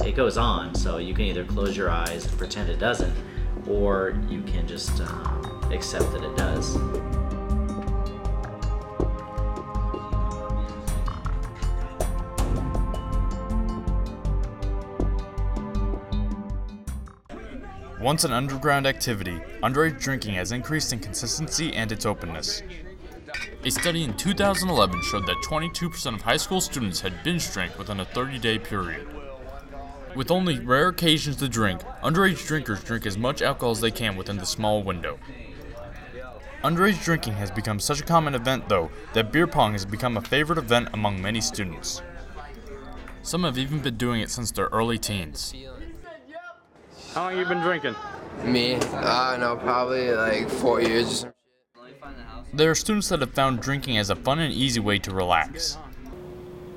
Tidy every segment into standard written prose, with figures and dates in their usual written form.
it goes on. So you can either close your eyes and pretend it doesn't, or you can just accept that it does. Once an underground activity, underage drinking has increased in consistency and its openness. A study in 2011 showed that 22% of high school students had binge drank within a 30-day period. With only rare occasions to drink, underage drinkers drink as much alcohol as they can within the small window. Underage drinking has become such a common event, though, that beer pong has become a favorite event among many students. Some have even been doing it since their early teens. How long have you been drinking? Me? No, probably like 4 years or some shit. There are students that have found drinking as a fun and easy way to relax.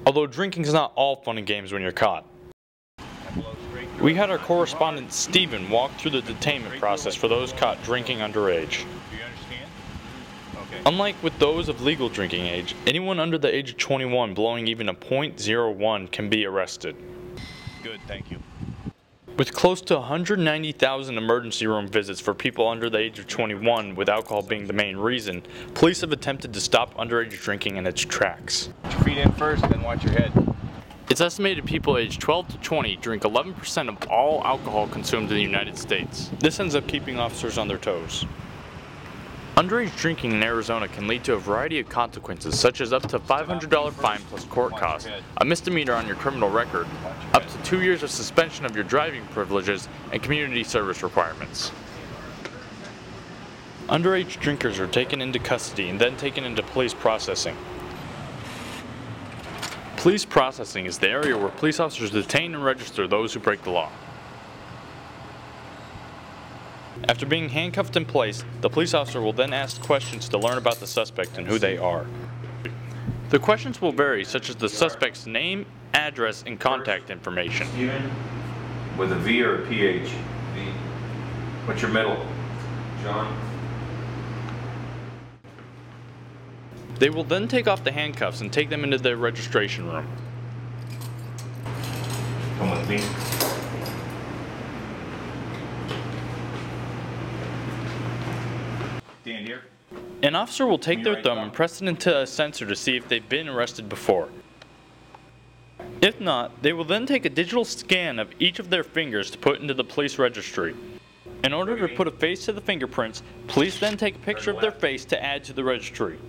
Although drinking is not all fun and games when you're caught. We had our correspondent Stephen walk through the detainment process for those caught drinking underage. Unlike with those of legal drinking age, anyone under the age of 21 blowing even a .01 can be arrested. Good, thank you. With close to 190,000 emergency room visits for people under the age of 21, with alcohol being the main reason, police have attempted to stop underage drinking in its tracks. Put your feet in first, then watch your head. It's estimated people aged 12 to 20 drink 11% of all alcohol consumed in the United States. This ends up keeping officers on their toes. Underage drinking in Arizona can lead to a variety of consequences, such as up to $500 fine plus court costs, a misdemeanor on your criminal record, up to 2 years of suspension of your driving privileges, and community service requirements. Underage drinkers are taken into custody and then taken into police processing. Police processing is the area where police officers detain and register those who break the law. After being handcuffed in place, the police officer will then ask questions to learn about the suspect and who they are. The questions will vary, such as the suspect's name, address, and contact information. Steven, with a V or a PH? V. What's your middle? John. They will then take off the handcuffs and take them into their registration room. Come with me. Stand here. An officer will take their thumb and press it into a sensor to see if they've been arrested before. If not, they will then take a digital scan of each of their fingers to put into the police registry. In order to put a face to the fingerprints, police then take a picture of their face to add to the registry.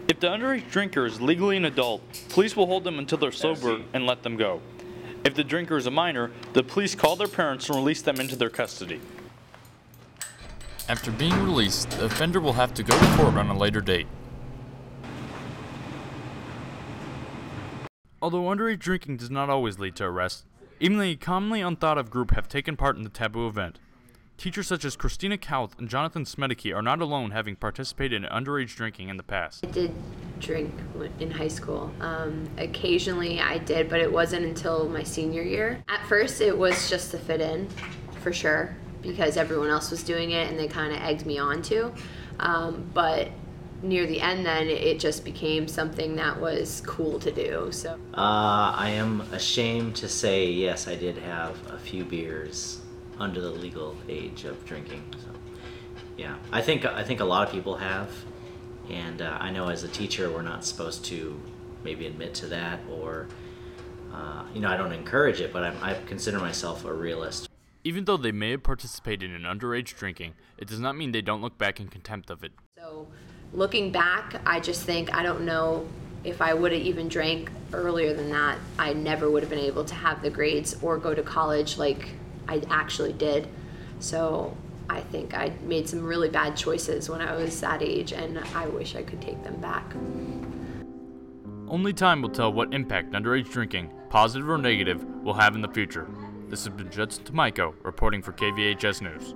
If the underage drinker is legally an adult, police will hold them until they're sober and let them go. If the drinker is a minor, the police call their parents and release them into their custody. After being released, the offender will have to go to court on a later date. Although underage drinking does not always lead to arrest, even the commonly unthought of group have taken part in the taboo event. Teachers such as Christina Kauth and Jonathan Smedeke are not alone, having participated in underage drinking in the past. I did drink in high school. Occasionally I did, but it wasn't until my senior year. At first it was just to fit in, for sure, because everyone else was doing it and they kind of egged me on to. But near the end then, it just became something that was cool to do. So I am ashamed to say, yes, I did have a few beers under the legal age of drinking. So, yeah, I think a lot of people have, and I know as a teacher we're not supposed to maybe admit to that, or I don't encourage it, but I consider myself a realist. Even though they may have participated in underage drinking, it does not mean they don't look back in contempt of it. So looking back, I just think, I don't know if I would have even drank earlier than that, I never would have been able to have the grades or go to college like I actually did. So I think I made some really bad choices when I was that age, and I wish I could take them back. Only time will tell what impact underage drinking, positive or negative, will have in the future. This has been Judson Tomiko reporting for KVHS News.